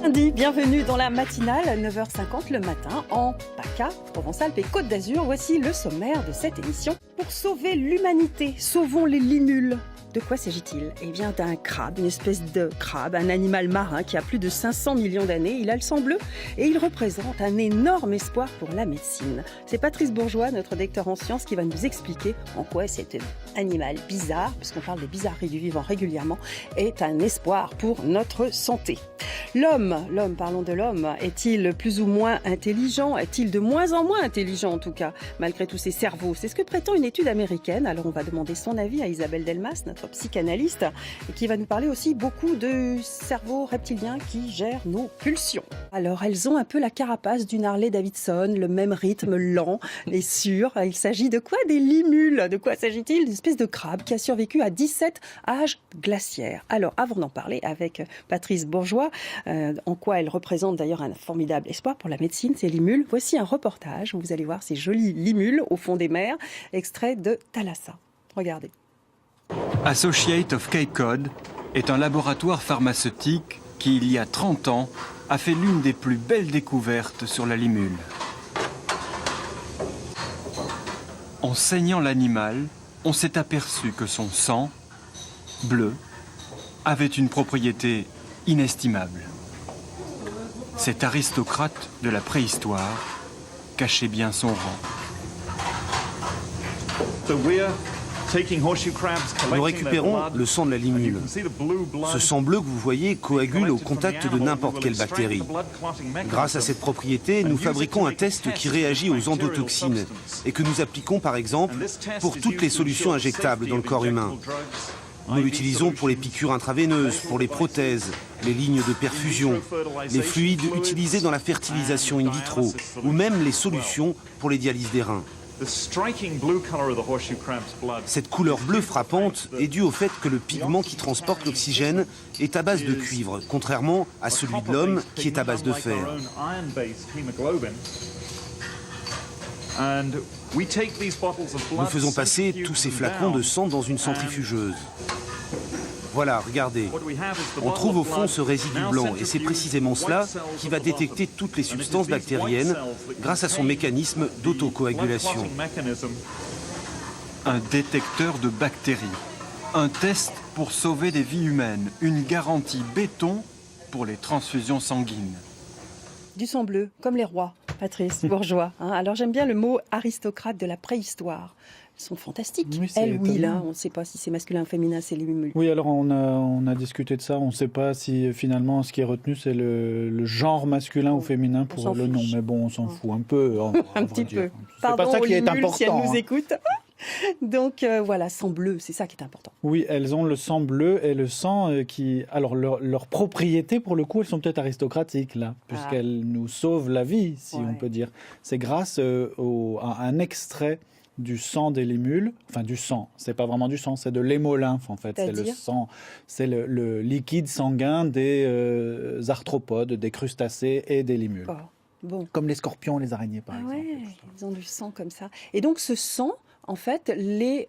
Lundi, bienvenue dans la matinale, 9h50 le matin, en PACA, Provence-Alpes et Côte d'Azur. Voici le sommaire de cette émission. Pour sauver l'humanité, sauvons les limules. De quoi s'agit-il ? Eh bien d'un crabe, une espèce de crabe, un animal marin qui a plus de 500 millions d'années. Il a le sang bleu et il représente un énorme espoir pour la médecine. C'est Patrice Bourgeois, notre docteur en sciences, qui va nous expliquer en quoi cet animal bizarre, puisqu'on parle des bizarreries du vivant régulièrement, est un espoir pour notre santé. L'homme, parlons de l'homme, est-il plus ou moins intelligent ? Est-il de moins en moins intelligent en tout cas, malgré tous ses cerveaux ? C'est ce que prétend une étude américaine. Alors on va demander son avis à Isabelle Delmas, notre psychanalyste, et qui va nous parler aussi beaucoup de cerveau reptilien qui gère nos pulsions. Alors elles ont un peu la carapace d'une Harley-Davidson, le même rythme lent et sûr. Il s'agit de quoi ? Des limules. De quoi s'agit-il ? Une espèce de crabe qui a survécu à 17 âges glaciaires. Alors avant d'en parler avec Patrice Bourgeois, en quoi elles représentent d'ailleurs un formidable espoir pour la médecine, ces limules, voici un reportage où vous allez voir ces jolies limules au fond des mers, extrait de Thalassa. Regardez. Associate of Cape Cod est un laboratoire pharmaceutique qui, il y a 30 ans, a fait l'une des plus belles découvertes sur la limule. En saignant l'animal, on s'est aperçu que son sang, bleu, avait une propriété inestimable. Cet aristocrate de la préhistoire cachait bien son rang. Nous récupérons le sang de la limule. Ce sang bleu que vous voyez coagule au contact de n'importe quelle bactérie. Grâce à cette propriété, nous fabriquons un test qui réagit aux endotoxines et que nous appliquons par exemple pour toutes les solutions injectables dans le corps humain. Nous l'utilisons pour les piqûres intraveineuses, pour les prothèses, les lignes de perfusion, les fluides utilisés dans la fertilisation in vitro ou même les solutions pour les dialyses des reins. Cette couleur bleue frappante est due au fait que le pigment qui transporte l'oxygène est à base de cuivre, contrairement à celui de l'homme qui est à base de fer. Nous faisons passer tous ces flacons de sang dans une centrifugeuse. Voilà, regardez. On trouve au fond ce résidu blanc et c'est précisément cela qui va détecter toutes les substances bactériennes grâce à son mécanisme d'autocoagulation. Un détecteur de bactéries, un test pour sauver des vies humaines, une garantie béton pour les transfusions sanguines. Du sang bleu, comme les rois, Patrice Bourgeois. Alors j'aime bien le mot aristocrate de la préhistoire. Ils sont fantastiques. Oui, là, on ne sait pas si c'est masculin ou féminin, c'est les limules. Oui, alors on a discuté de ça. On ne sait pas si finalement ce qui est retenu, c'est le genre masculin ou féminin pour le nom. Mais bon, on s'en fout un peu. Un petit peu. C'est pas ça qui est important. Si elles nous écoutent. Donc voilà, sang bleu, c'est ça qui est important. Oui, elles ont le sang bleu et le sang qui... Alors, leurs propriétés, pour le coup, elles sont peut-être aristocratiques, là, puisqu'elles nous sauvent la vie, si on peut dire. C'est grâce à un extrait du sang des limules, enfin du sang, c'est pas vraiment du sang, c'est de l'hémolymphe en fait, c'est le sang, c'est le liquide sanguin des arthropodes, des crustacés et des limules. Bon. Comme les scorpions, les araignées par exemple. Ouais, ils ont du sang comme ça. Et donc ce sang, en fait, les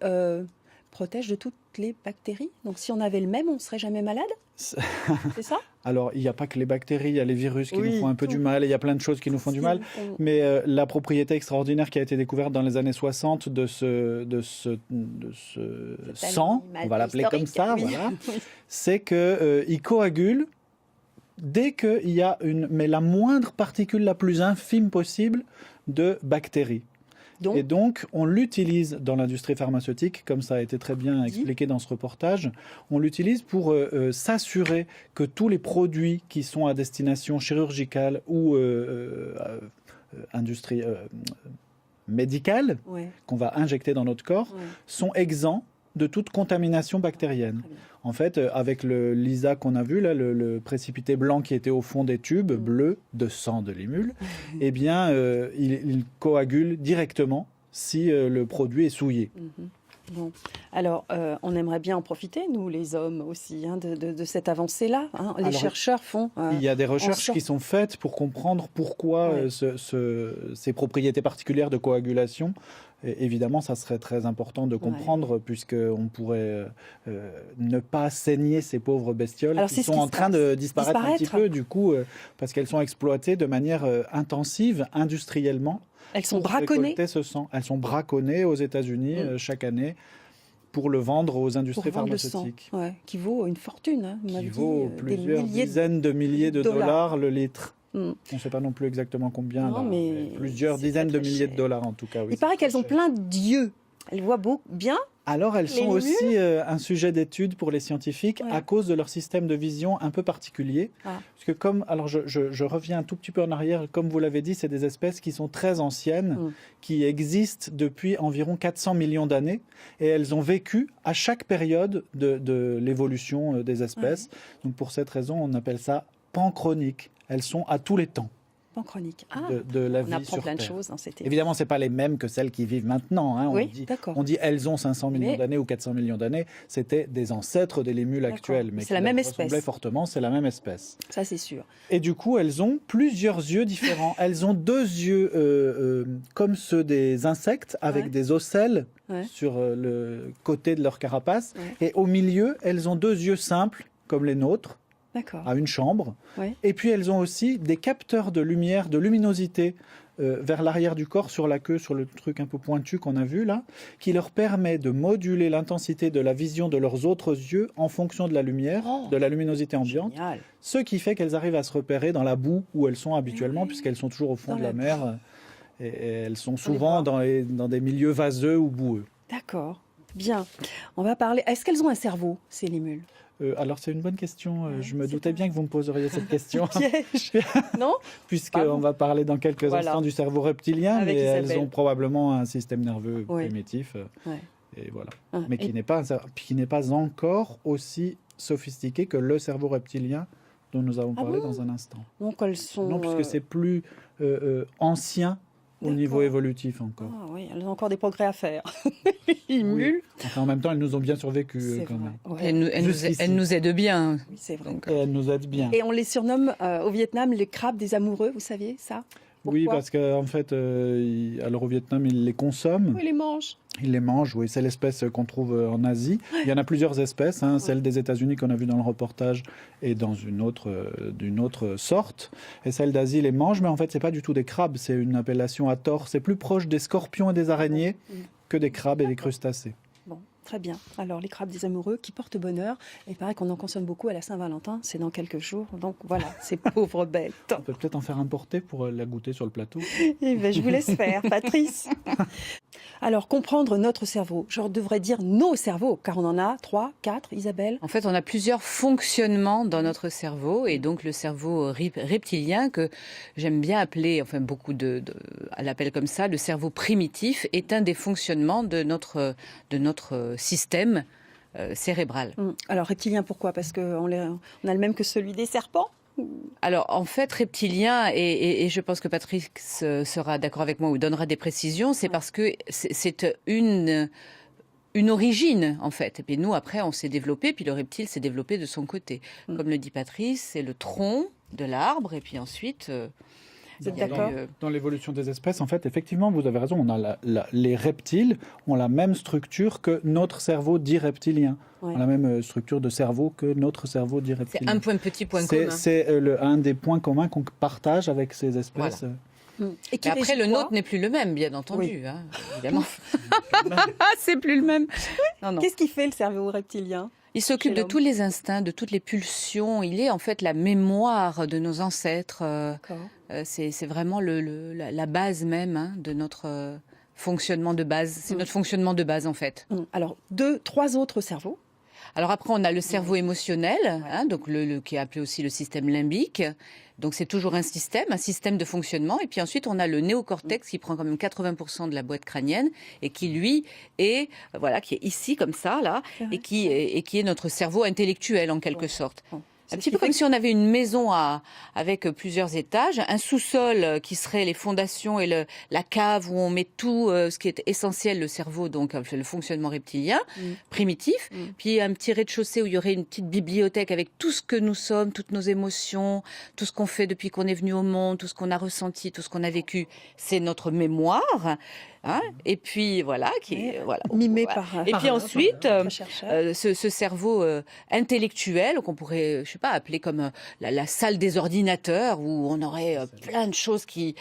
protège de toutes les bactéries. Donc si on avait le même, on ne serait jamais malade ? C'est ça ? Alors, il n'y a pas que les bactéries, il y a les virus qui nous font un peu du mal, et il y a plein de choses qui nous font du mal. Mais la propriété extraordinaire qui a été découverte dans les années 60 de ce sang, on va l'appeler comme ça, voilà, c'est qu'il coagule dès qu'il y a la moindre particule la plus infime possible de bactéries. Et donc, on l'utilise dans l'industrie pharmaceutique, comme ça a été très bien expliqué dans ce reportage. On l'utilise pour s'assurer que tous les produits qui sont à destination chirurgicale ou industrie médicale, qu'on va injecter dans notre corps, sont exempts de toute contamination bactérienne. En fait, avec l'ISA qu'on a vu, là, le précipité blanc qui était au fond des tubes bleus de sang de limule, eh bien, il coagule directement si le produit est souillé. Bon. Alors, on aimerait bien en profiter, nous, les hommes aussi, de cette avancée-là. Les chercheurs font... il y a des recherches qui sont faites pour comprendre pourquoi ces propriétés particulières de coagulation Et évidemment, ça serait très important de comprendre, puisqu'on pourrait ne pas saigner ces pauvres bestioles qui sont en train de disparaître un petit peu, du coup, parce qu'elles sont exploitées de manière intensive, industriellement. Elles sont pour braconnées. récolter ce sang. Elles sont braconnées aux États-Unis chaque année pour le vendre aux industries Pour vendre le pharmaceutiques. sang, qui vaut une fortune. Hein, Qui vaut plusieurs dizaines de milliers de dollars le litre. On ne sait pas non plus exactement combien, Non, mais plusieurs dizaines de milliers de dollars en tout cas. Oui, il paraît qu'elles ont plein d'yeux. Elles voient bien. Alors elles sont limules. aussi un sujet d'étude pour les scientifiques à cause de leur système de vision un peu particulier. Parce que alors je reviens un tout petit peu en arrière, comme vous l'avez dit, c'est des espèces qui sont très anciennes, qui existent depuis environ 400 millions d'années, et elles ont vécu à chaque période de l'évolution des espèces. Donc pour cette raison, on appelle ça panchronique. Elles sont à tous les temps. Panchronique. De la vie on apprend sur plein de Terre. choses dans cette émission. Évidemment, ce n'est pas les mêmes que celles qui vivent maintenant. Hein. On dit elles ont 500 millions d'années ou 400 millions d'années. C'était des ancêtres des limules actuelles. Mais c'est la même espèce. Fortement, c'est la même espèce. Ça, c'est sûr. Et du coup, elles ont plusieurs yeux différents. Elles ont 2 yeux comme ceux des insectes, avec des ocelles sur le côté de leur carapace. Et au milieu, elles ont 2 yeux simples, comme les nôtres, à une chambre. Et puis elles ont aussi des capteurs de lumière, de luminosité vers l'arrière du corps, sur la queue, sur le truc un peu pointu qu'on a vu là, qui leur permet de moduler l'intensité de la vision de leurs autres yeux en fonction de la lumière, de la luminosité ambiante. Génial. Ce qui fait qu'elles arrivent à se repérer dans la boue où elles sont habituellement, puisqu'elles sont toujours au fond de la mer. Et elles sont souvent dans des milieux vaseux ou boueux. D'accord. Bien. On va parler. Est-ce qu'elles ont un cerveau, ces limules ? Alors c'est une bonne question. Je me doutais bien que vous me poseriez cette question. Piège. Non ? Puisqu'on va parler dans quelques instants du cerveau reptilien, avec mais Isabelle. elles ont probablement un système nerveux primitif. Et voilà. Mais qui n'est pas encore aussi sophistiqué que le cerveau reptilien dont nous avons parlé dans un instant. Donc elles sont... Non, puisque c'est plus ancien au niveau évolutif encore. Ah oui, elles ont encore des progrès à faire. Limules. Enfin, en même temps, elles nous ont bien survécu quand même. Elle nous aide bien. Oui, c'est vrai. Et elles nous aident bien. Et on les surnomme au Vietnam les crabes des amoureux, vous saviez ça ? Oui, parce qu'en fait, alors au Vietnam, ils les consomment. Ils les mangent. Ils les mangent, oui. C'est l'espèce qu'on trouve en Asie. Il y en a plusieurs espèces. Celle des États-Unis qu'on a vue dans le reportage est dans d'une autre sorte. Et celle d'Asie les mange, mais en fait, c'est pas du tout des crabes. C'est une appellation à tort. C'est plus proche des scorpions et des araignées que des crabes et des crustacés. Bon, très bien. Alors, les crabes des amoureux qui portent bonheur. Et il paraît qu'on en consomme beaucoup à la Saint-Valentin. C'est dans quelques jours. Donc voilà, ces pauvres bêtes. On peut peut-être en faire importer pour la goûter sur le plateau. Eh bien, je vous laisse faire, Patrice. Alors, comprendre notre cerveau. Je devrais dire nos cerveaux, car on en a 3, 4, Isabelle. En fait, on a plusieurs fonctionnements dans notre cerveau, et donc le cerveau reptilien, que j'aime bien appeler, enfin beaucoup l'appellent comme ça, le cerveau primitif, est un des fonctionnements de notre système cérébral. Alors, reptilien, pourquoi ? Parce qu'on a le même que celui des serpents ? Alors, en fait, reptilien, et je pense que Patrice sera d'accord avec moi ou donnera des précisions, c'est parce que c'est une origine, en fait. Et puis nous, après, on s'est développé, puis le reptile s'est développé de son côté. Comme le dit Patrice, c'est le tronc de l'arbre, et puis ensuite... Vous êtes d'accord ? Dans l'évolution des espèces, en fait, effectivement, vous avez raison, on a les reptiles ont la même structure que notre cerveau dit reptilien. On a la même structure de cerveau que notre cerveau dit reptilien. C'est un petit point commun. C'est un des points communs qu'on partage avec ces espèces. Voilà. Et après, le nôtre n'est plus le même, bien entendu, évidemment. C'est plus le même. Non. Qu'est-ce qui fait le cerveau reptilien ? Il s'occupe de tous les instincts, de toutes les pulsions. Il est en fait la mémoire de nos ancêtres. C'est vraiment la base même de notre fonctionnement de base. C'est notre fonctionnement de base en fait. Alors, 2, 3 autres cerveaux. Alors après, on a le cerveau émotionnel, donc qui est appelé aussi le système limbique. Donc c'est toujours un système de fonctionnement. Et puis ensuite, on a le néocortex qui prend quand même 80% de la boîte crânienne et qui, lui, est ici comme ça, là, et qui est notre cerveau intellectuel en quelque sorte. Un petit peu comme si on avait une maison avec plusieurs étages, un sous-sol qui serait les fondations et la cave où on met tout ce qui est essentiel, le cerveau, donc le fonctionnement reptilien, primitif, puis un petit rez-de-chaussée où il y aurait une petite bibliothèque avec tout ce que nous sommes, toutes nos émotions, tout ce qu'on fait depuis qu'on est venu au monde, tout ce qu'on a ressenti, tout ce qu'on a vécu, c'est notre mémoire. Hein, et puis voilà, mimé voilà. par. Et puis ensuite, un chercheur. ce cerveau intellectuel qu'on pourrait, je sais pas, appeler comme la salle des ordinateurs où on aurait plein de choses qui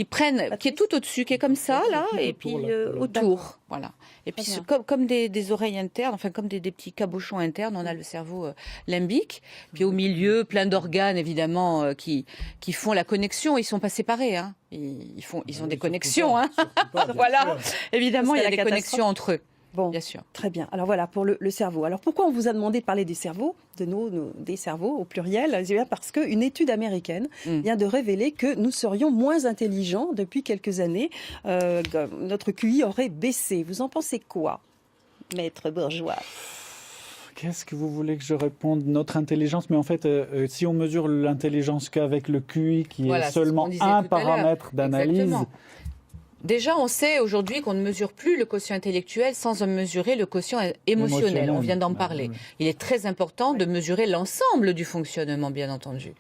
prennent, qui est tout au-dessus, qui est comme ça là, et puis autour, voilà. Et puis comme des oreilles internes, enfin comme des petits cabochons internes, on a le cerveau limbique. Puis au milieu, plein d'organes évidemment qui font la connexion. Ils sont pas séparés, hein. Ils ont des connexions, hein. Voilà. Évidemment, il y a des connexions entre eux. Bon, bien sûr. Très bien. Alors voilà, pour le cerveau. Alors pourquoi on vous a demandé de parler des cerveaux, des cerveaux au pluriel? C'est bien parce qu'une étude américaine vient de révéler que nous serions moins intelligents depuis quelques années. Notre QI aurait baissé. Vous en pensez quoi, maître Bourgeois? Qu'est-ce que vous voulez que je réponde? Notre intelligence, mais en fait, si on mesure l'intelligence qu'avec le QI, qui est seulement un paramètre d'analyse... Exactement. Déjà, on sait aujourd'hui qu'on ne mesure plus le quotient intellectuel sans en mesurer le quotient émotionnel. On vient d'en parler. Oui. Il est très important de mesurer l'ensemble du fonctionnement, bien entendu.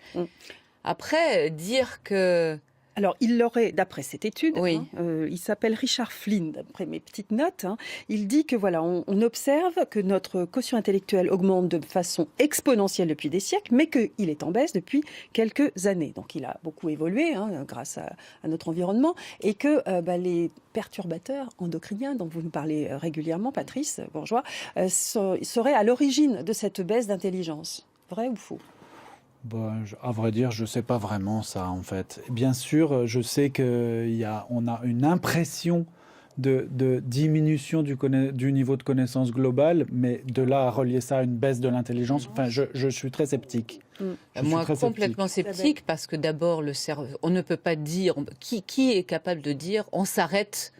Après, dire que... Alors, il l'aurait, d'après cette étude, il s'appelle Richard Flynn, d'après mes petites notes, il dit que voilà, on observe que notre quotient intellectuel augmente de façon exponentielle depuis des siècles, mais qu'il est en baisse depuis quelques années. Donc, il a beaucoup évolué grâce à notre environnement, et que les perturbateurs endocriniens, dont vous nous parlez régulièrement, Patrice Bourgeois, seraient à l'origine de cette baisse d'intelligence. Vrai ou faux ? À vrai dire, je ne sais pas vraiment ça, en fait. Bien sûr, je sais qu'on a une impression de diminution du niveau de connaissance globale, mais de là à relier ça à une baisse de l'intelligence, enfin, je suis très sceptique. Moi, complètement sceptique, parce que d'abord, le cerveau, on ne peut pas dire... Qui est capable de dire on s'arrête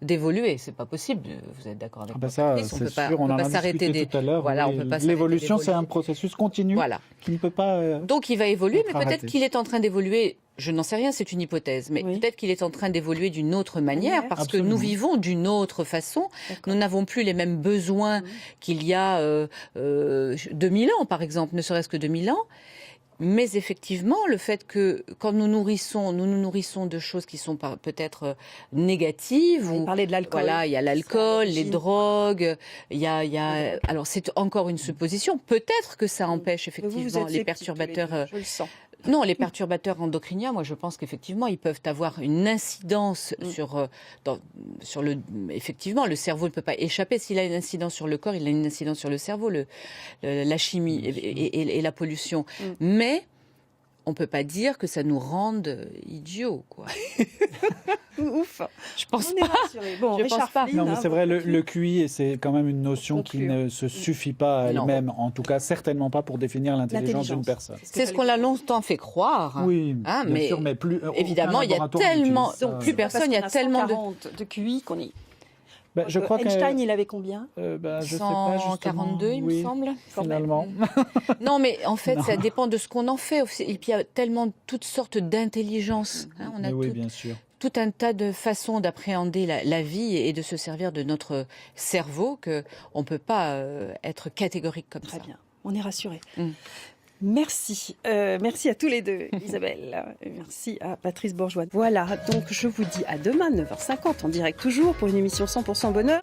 d'évoluer? C'est pas possible. Vous êtes d'accord avec moi? Ça, c'est sûr. On en a discuté tout à l'heure. Voilà, oui, l'évolution, c'est un processus continu qui ne peut pas. Donc, il va évoluer, mais peut-être qu'il est en train d'évoluer. Je n'en sais rien, c'est une hypothèse, mais peut-être qu'il est en train d'évoluer d'une autre manière, parce que nous vivons d'une autre façon. Nous n'avons plus les mêmes besoins qu'il y a 2000 ans, par exemple, ne serait-ce que 2000 ans. Mais effectivement, le fait que quand nous nous nourrissons de choses qui sont peut-être négatives. On parlait de l'alcool. Voilà, il y a l'alcool, les drogues, il y a. Alors c'est encore une supposition. Peut-être que ça empêche effectivement les perturbateurs. Je le sens. Non, les perturbateurs endocriniens, moi je pense qu'effectivement ils peuvent avoir une incidence sur le. Effectivement, le cerveau ne peut pas échapper. S'il a une incidence sur le corps, il a une incidence sur le cerveau, la chimie et la pollution. Mais on peut pas dire que ça nous rende idiots, quoi. Ouf. Je pense pas. Bon, je pense pas. Non, mais c'est vrai, le QI, c'est quand même une notion qui ne se suffit pas à elle-même. En tout cas, certainement pas pour définir l'intelligence d'une personne. C'est ce qu'on a longtemps fait croire. Oui, bien sûr, mais plus. Évidemment, il y a tellement, plus personne, il y a tellement de QI qu'on est. Je crois Einstein, il avait combien? Je sais pas, 142, il me semble. Finalement. Non, mais en fait, ça dépend de ce qu'on en fait. Et puis, il y a tellement toutes sortes d'intelligences. On a bien sûr. Tout un tas de façons d'appréhender la vie et de se servir de notre cerveau qu'on ne peut pas être catégorique comme ça. Très bien, on est rassurés. Merci. Merci à tous les deux, Isabelle. Merci à Patrice Bourgeois. Voilà, donc je vous dis à demain, 9h50, en direct toujours, pour une émission 100% bonheur.